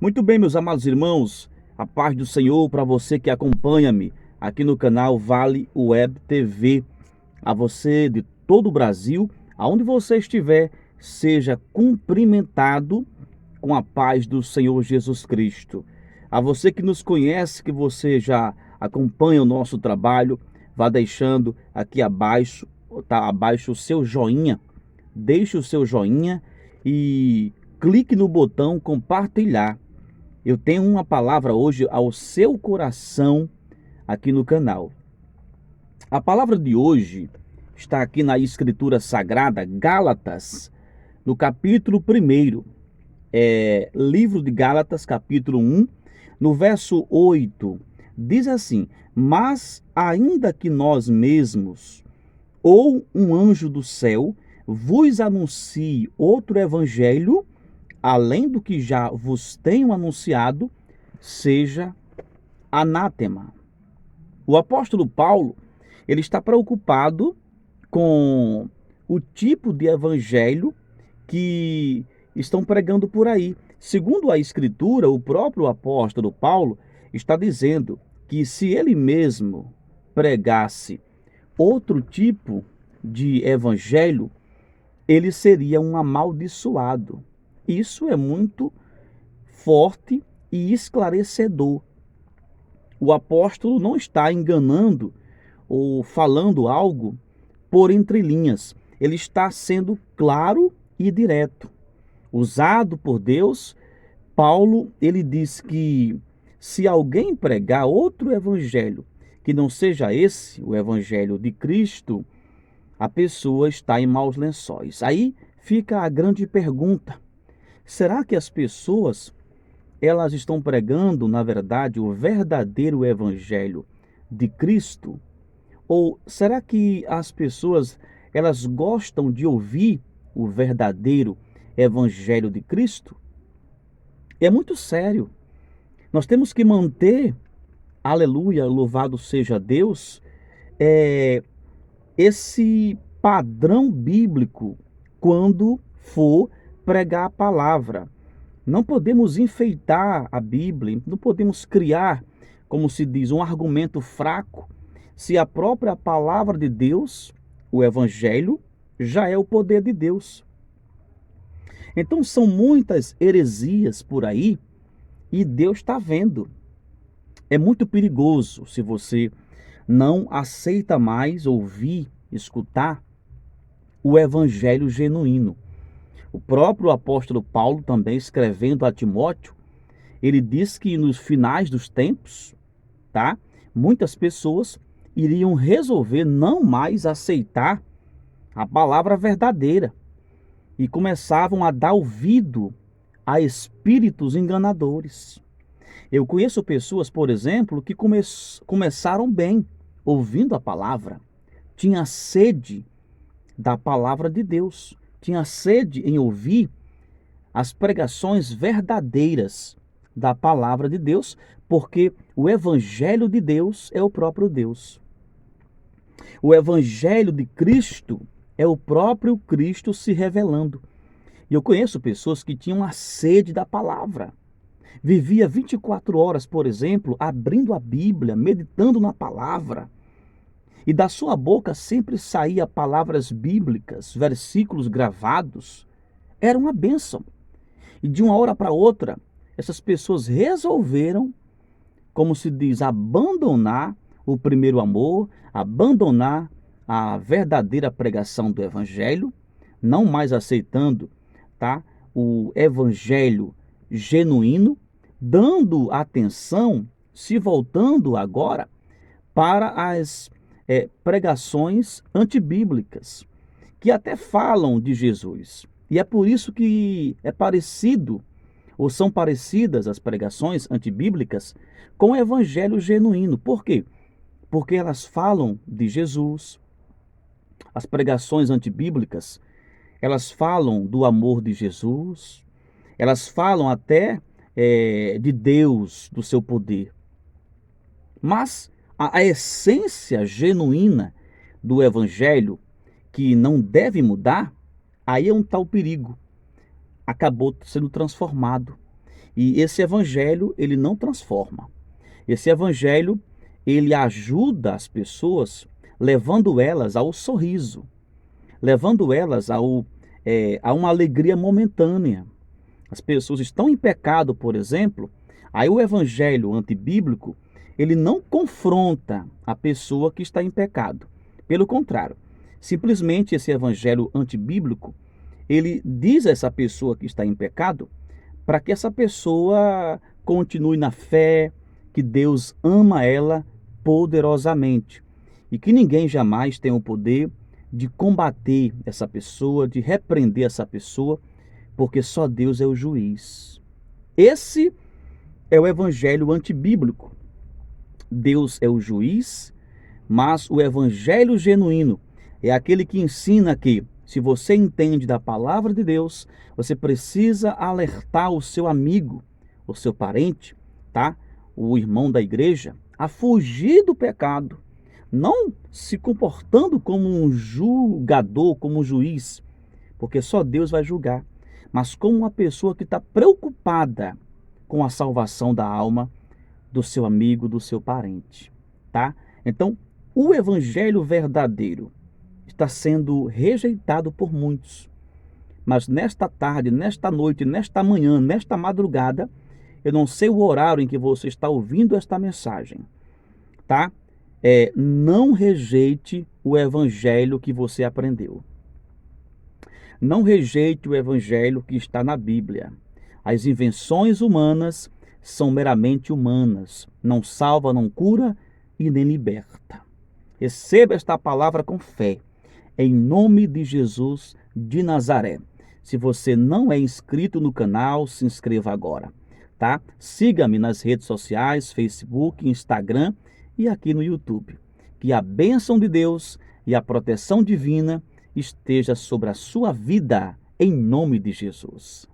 Muito bem, meus amados irmãos, a paz do Senhor para você que acompanha-me aqui no canal Vale Web TV. A você de todo o Brasil, aonde você estiver, seja cumprimentado com a paz do Senhor Jesus Cristo. A você que nos conhece, que você já acompanha o nosso trabalho, vá deixando aqui abaixo, tá abaixo o seu joinha. Deixe o seu joinha e clique no botão compartilhar. Eu tenho uma palavra hoje ao seu coração aqui no canal. A palavra de hoje está aqui na Escritura Sagrada, Gálatas, no capítulo 1, livro de Gálatas, capítulo 1, no verso 8, diz assim: mas ainda que nós mesmos, ou um anjo do céu, vos anuncie outro evangelho, além do que já vos tenho anunciado, seja anátema. O apóstolo Paulo, ele está preocupado com o tipo de evangelho que estão pregando por aí. Segundo a Escritura, o próprio apóstolo Paulo está dizendo que se ele mesmo pregasse outro tipo de evangelho, ele seria um amaldiçoado. Isso é muito forte e esclarecedor. O apóstolo não está enganando ou falando algo por entrelinhas. Ele está sendo claro e direto. Usado por Deus, Paulo, ele diz que se alguém pregar outro evangelho que não seja esse, o evangelho de Cristo, a pessoa está em maus lençóis. Aí fica a grande pergunta: será que as pessoas elas estão pregando, na verdade, o verdadeiro evangelho de Cristo? Ou será que as pessoas elas gostam de ouvir o verdadeiro evangelho de Cristo? É muito sério. Nós temos que manter, aleluia, louvado seja Deus, esse padrão bíblico quando for pregar a palavra. Não podemos enfeitar a Bíblia, não podemos criar, como se diz, um argumento fraco, se a própria palavra de Deus, o Evangelho, já é o poder de Deus. Então são muitas heresias por aí e Deus está vendo. É muito perigoso se você não aceita mais ouvir, escutar o Evangelho genuíno. O próprio apóstolo Paulo, também escrevendo a Timóteo, ele diz que nos finais dos tempos, tá? Muitas pessoas iriam resolver não mais aceitar a palavra verdadeira e começavam a dar ouvido a espíritos enganadores. Eu conheço pessoas, por exemplo, que começaram bem, ouvindo a palavra, tinha sede da palavra de Deus, tinha sede em ouvir as pregações verdadeiras da palavra de Deus, porque o evangelho de Deus é o próprio Deus. O evangelho de Cristo é o próprio Cristo se revelando. E eu conheço pessoas que tinham a sede da palavra. Vivia 24 horas, por exemplo, abrindo a Bíblia, meditando na palavra. E da sua boca sempre saía palavras bíblicas, versículos gravados. Era uma bênção. E de uma hora para outra, essas pessoas resolveram, como se diz, abandonar o primeiro amor, abandonar a verdadeira pregação do Evangelho, não mais aceitando, tá, o Evangelho genuíno, dando atenção, se voltando agora para as pregações antibíblicas, que até falam de Jesus. E é por isso que é parecido, ou são parecidas as pregações antibíblicas com o evangelho genuíno. Por quê? Porque elas falam de Jesus. As pregações antibíblicas, elas falam do amor de Jesus, elas falam até de Deus, do seu poder. Mas a essência genuína do evangelho, que não deve mudar, aí é um tal perigo. Acabou sendo transformado. E esse evangelho, ele não transforma. Esse evangelho, ele ajuda as pessoas, levando elas ao sorriso, levando elas a uma alegria momentânea. As pessoas estão em pecado, por exemplo, aí o evangelho antibíblico, ele não confronta a pessoa que está em pecado. Pelo contrário, simplesmente esse evangelho antibíblico, ele diz a essa pessoa que está em pecado para que essa pessoa continue na fé, que Deus ama ela poderosamente e que ninguém jamais tem o poder de combater essa pessoa, de repreender essa pessoa, porque só Deus é o juiz. Esse é o evangelho antibíblico. Deus é o juiz, mas o evangelho genuíno é aquele que ensina que, se você entende da palavra de Deus, você precisa alertar o seu amigo, o seu parente, tá? O irmão da igreja, a fugir do pecado, não se comportando como um julgador, como um juiz, porque só Deus vai julgar, mas como uma pessoa que está preocupada com a salvação da alma do seu amigo, do seu parente, tá? Então, o evangelho verdadeiro está sendo rejeitado por muitos. Mas nesta tarde, nesta noite, nesta manhã, nesta madrugada, eu não sei o horário em que você está ouvindo esta mensagem, tá? Não rejeite o evangelho que você aprendeu. Não rejeite o evangelho que está na Bíblia. As invenções humanas são meramente humanas. Não salva, não cura e nem liberta. Receba esta palavra com fé, em nome de Jesus de Nazaré. Se você não é inscrito no canal, se inscreva agora, tá? Siga-me nas redes sociais, Facebook, Instagram e aqui no YouTube. Que a bênção de Deus e a proteção divina esteja sobre a sua vida, em nome de Jesus.